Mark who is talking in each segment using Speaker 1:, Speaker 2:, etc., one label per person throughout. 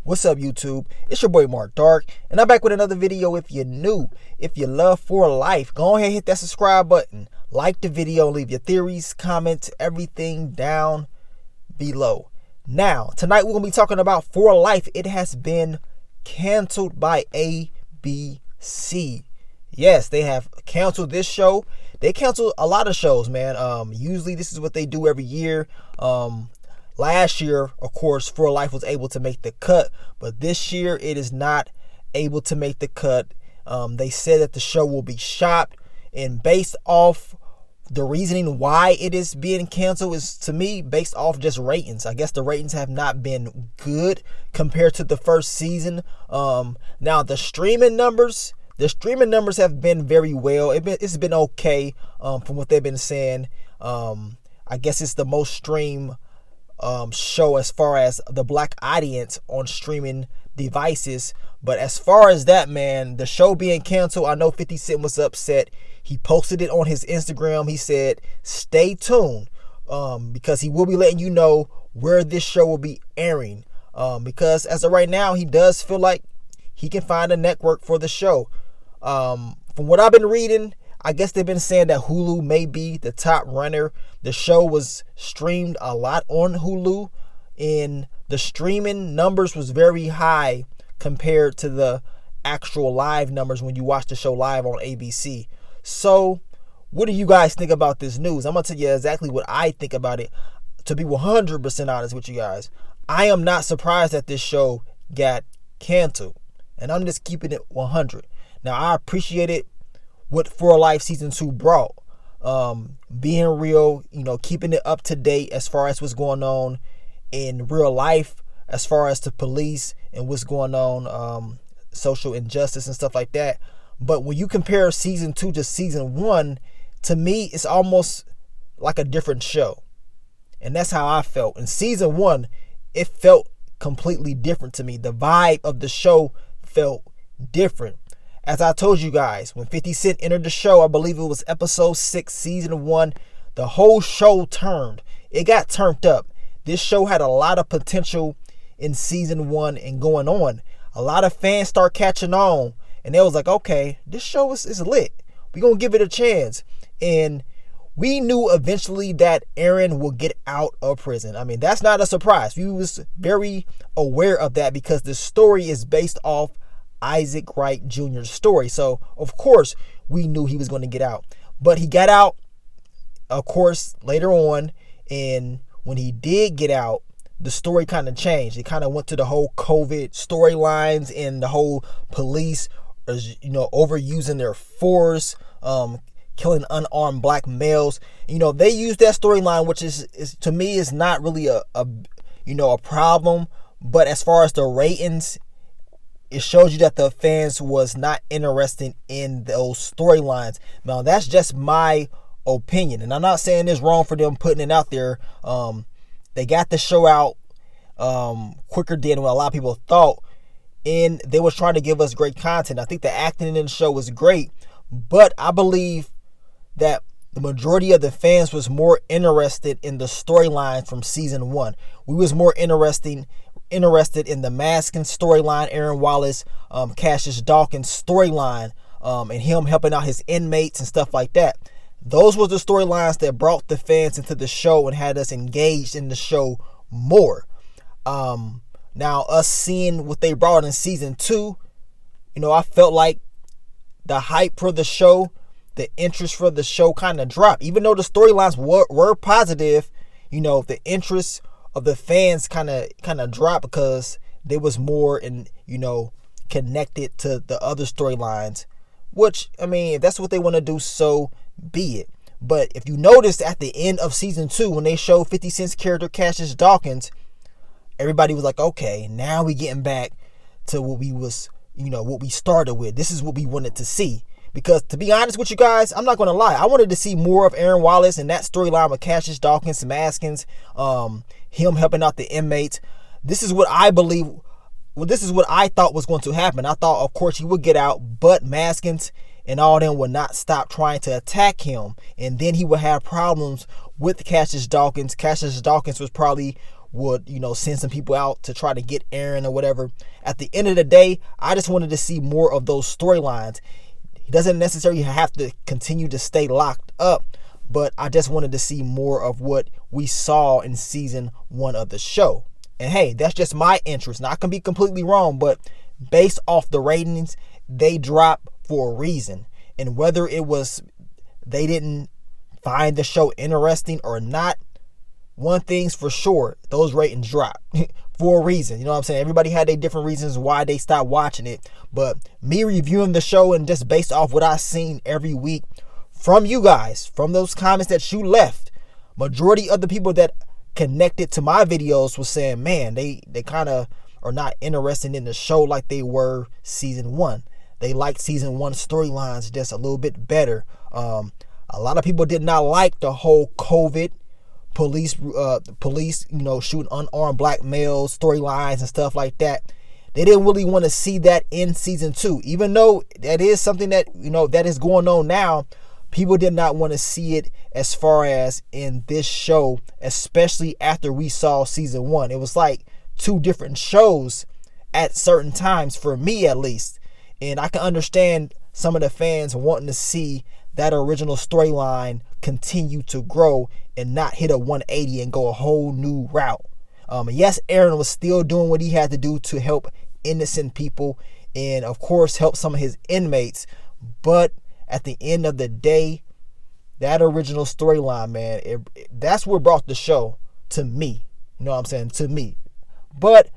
Speaker 1: What's up, YouTube? It's your boy Mark Dark, and I'm back with another video. If you're new, if you love For Life, go ahead and hit that subscribe button. Like the video, leave your theories, comments, everything down below. Now, tonight we're going to be talking about For Life. It has been canceled by ABC. Yes, they have canceled this show. They canceled a lot of shows, man. Usually this is what they do every year. Last year, of course, For Life was able to make the cut, but this year it is not able to make the cut. They said that the show will be shopped, and based off the reasoning why it is being canceled is, to me, based off just ratings. I guess the ratings have not been good compared to the first season. Now the streaming numbers have been very well. It's been okay from what they've been saying. I guess it's the most streamed show as far as the black audience on streaming devices. But as far as that, man, the show being canceled, I know 50 Cent was upset. He posted it on his Instagram. He said, stay tuned, because he will be letting you know where this show will be airing. Because as of right now, he does feel like he can find a network for the show. From what I've been reading, I guess they've been saying that Hulu may be the top runner. The show was streamed a lot on Hulu, and the streaming numbers was very high compared to the actual live numbers when you watch the show live on ABC. So what do you guys think about this news? I'm going to tell you exactly what I think about it. To be 100% honest with you guys, I am not surprised that this show got canceled, and I'm just keeping it 100. Now, I appreciated what For Life Season 2 brought. Being real, keeping it up to date as far as what's going on in real life, as far as the police and what's going on, social injustice and stuff like that. But when you compare Season 2 to Season 1, to me, it's almost like a different show. And that's how I felt. In Season 1, it felt completely different to me. The vibe of the show felt different. As I told you guys, when 50 Cent entered the show, I believe it was episode 6, season 1, the whole show turned. It got turned up. This show had a lot of potential in season 1 and going on. A lot of fans start catching on, and they was like, okay, this show is lit. We're going to give it a chance. And we knew eventually that Aaron will get out of prison. I mean, that's not a surprise. We was very aware of that because the story is based off Isaac Wright Jr.'s story. So, of course, we knew he was going to get out. But he got out, of course, later on. And when he did get out, the story kind of changed. It kind of went to the whole COVID storylines and the whole police, overusing their force, killing unarmed black males. They used that storyline, which is to me is not really a problem. But as far as the ratings, it shows you that the fans was not interested in those storylines. Now, that's just my opinion. And I'm not saying it's wrong for them putting it out there. They got the show out quicker than what a lot of people thought. And they was trying to give us great content. I think the acting in the show was great. But I believe that the majority of the fans was more interested in the storylines from season 1. We was more interested in the Masking storyline, Aaron Wallace, Cassius Dawkins storyline, and him helping out his inmates and stuff like that. Those were the storylines that brought the fans into the show and had us engaged in the show more. Now, us seeing what they brought in season 2, I felt like the hype for the show, the interest for the show kind of dropped. Even though the storylines were positive, the interest of the fans kind of dropped because they was more connected to the other storylines, which, I mean, if that's what they want to do, so be it. But if you noticed at the end of season 2, when they showed 50 Cent's character Cassius Dawkins, everybody was like, okay, now we getting back to what we was, what we started with. This is what we wanted to see. Because to be honest with you guys, I'm not going to lie. I wanted to see more of Aaron Wallace and that storyline with Cassius Dawkins, Maskins, him helping out the inmates. This is what I believe. Well, this is what I thought was going to happen. I thought, of course, he would get out, but Maskins and all them would not stop trying to attack him. And then he would have problems with Cassius Dawkins. Cassius Dawkins was probably would, send some people out to try to get Eren or whatever. At the end of the day, I just wanted to see more of those storylines. He doesn't necessarily have to continue to stay locked up, but I just wanted to see more of what we saw in season 1 of the show. And hey, that's just my interest. Now, I can be completely wrong, but based off the ratings, they dropped for a reason. And whether it was they didn't find the show interesting or not, one thing's for sure, those ratings dropped for a reason. You know what I'm saying? Everybody had their different reasons why they stopped watching it. But me reviewing the show and just based off what I've seen every week from you guys, from those comments that you left, majority of the people that connected to my videos was saying, man, they kind of are not interested in the show like they were season 1. They like season 1 storylines just a little bit better. A lot of people did not like the whole COVID police, shooting unarmed black males storylines and stuff like that. They didn't really want to see that in season 2, even though that is something that, that is going on now. People did not want to see it as far as in this show, especially after we saw season 1. It was like 2 different shows at certain times, for me at least. And I can understand some of the fans wanting to see that original storyline continue to grow and not hit a 180 and go a whole new route. Yes, Eren was still doing what he had to do to help innocent people and, of course, help some of his inmates. But at the end of the day, that original storyline, man, that's what brought the show to me. You know what I'm saying? To me. But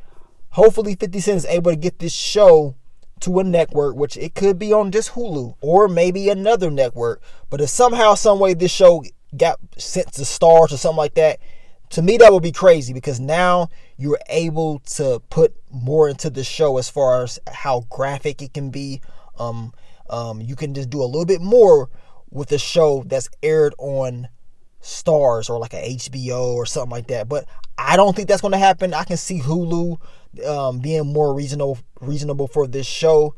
Speaker 1: hopefully 50 Cent is able to get this show to a network, which it could be on just Hulu or maybe another network. But if somehow, some way this show got sent to Stars or something like that, to me that would be crazy, because now you're able to put more into the show as far as how graphic it can be. You can just do a little bit more with the show that's aired on Stars or like a HBO or something like that. But I don't think that's going to happen. I can see Hulu being more reasonable for this show.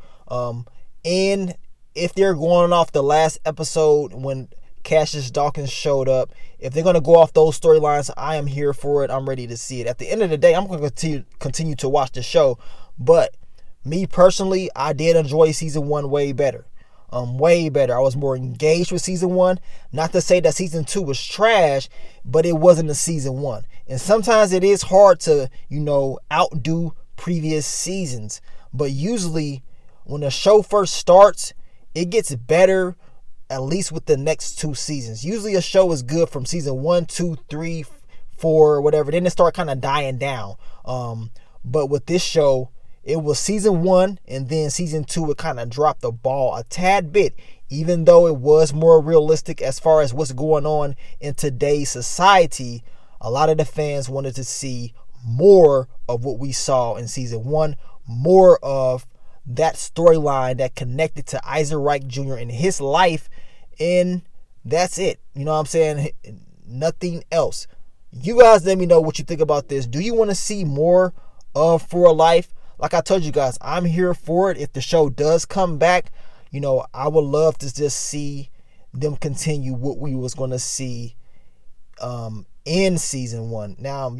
Speaker 1: And if they're going off the last episode when Cassius Dawkins showed up, if they're going to go off those storylines, I am here for it. I'm ready to see it. At the end of the day, I'm going to continue to watch the show. But me personally, I did enjoy season 1 way better. Way better. I was more engaged with season 1. Not to say that season 2 was trash, but it wasn't a season 1. And sometimes it is hard to, outdo previous seasons. But usually when a show first starts, it gets better, at least with the next 2 seasons. Usually a show is good from season 1, 2, 3, 4, whatever. Then it start kind of dying down. But with this show, it was season 1, and then season 2, it kind of dropped the ball a tad bit, even though it was more realistic as far as what's going on in today's society. A lot of the fans wanted to see more of what we saw in season 1, more of that storyline that connected to Isaac Wright Jr. and his life, and that's it. You know what I'm saying? Nothing else. You guys let me know what you think about this. Do you want to see more of For Life? Like I told you guys, I'm here for it. If the show does come back, I would love to just see them continue what we was going to see in season 1. Now,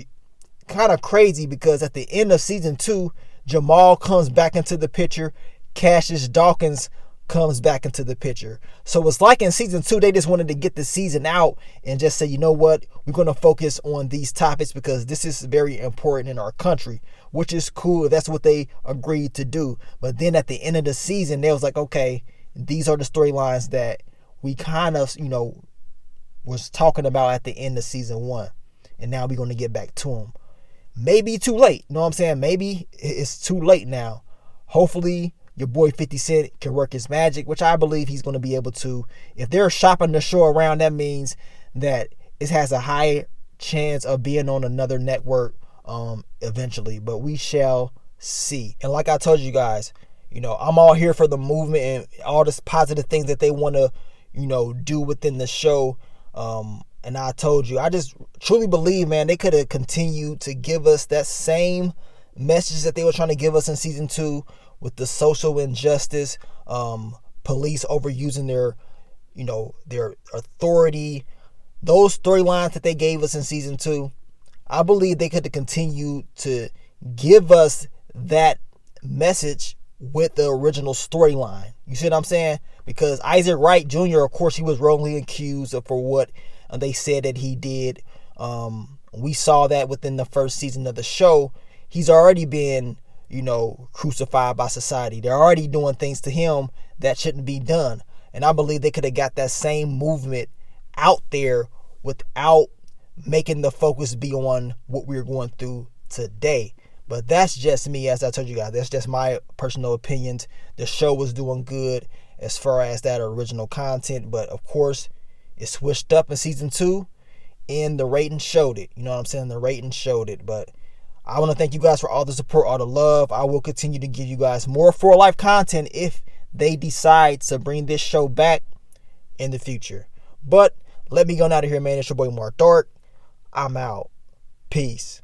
Speaker 1: kind of crazy because at the end of season 2, Jamal comes back into the picture. Cassius Dawkins comes back into the picture. So it's like in season 2, they just wanted to get the season out and just say, you know what, we're going to focus on these topics because this is very important in our country, which is cool. That's what they agreed to do. But then at the end of the season, they was like, okay, these are the storylines that we kind of, was talking about at the end of season 1. And now we're going to get back to them. Maybe too late. You know what I'm saying? Maybe it's too late now. Hopefully your boy 50 Cent can work his magic, which I believe he's going to be able to. If they're shopping the show around, that means that it has a high chance of being on another network eventually. But we shall see. And like I told you guys, I'm all here for the movement and all the positive things that they want to, do within the show. And I told you, I just truly believe, man, they could have continued to give us that same message that they were trying to give us in season 2 with the social injustice, police overusing their authority. Those storylines that they gave us in season 2, I believe they could have continued to give us that message with the original storyline. You see what I'm saying? Because Isaac Wright Jr., of course, he was wrongly accused for what they said that he did. We saw that within the first season of the show. He's already been, crucified by society. They're already doing things to him that shouldn't be done. And I believe they could have got that same movement out there without making the focus be on what we're going through today. But that's just me, as I told you guys. That's just my personal opinions. The show was doing good as far as that original content. But, of course, it switched up in season 2. And the rating showed it. You know what I'm saying? The rating showed it. But I want to thank you guys for all the support, all the love. I will continue to give you guys more For Life content if they decide to bring this show back in the future. But let me go out of here, man. It's your boy Mark Dark. I'm out. Peace.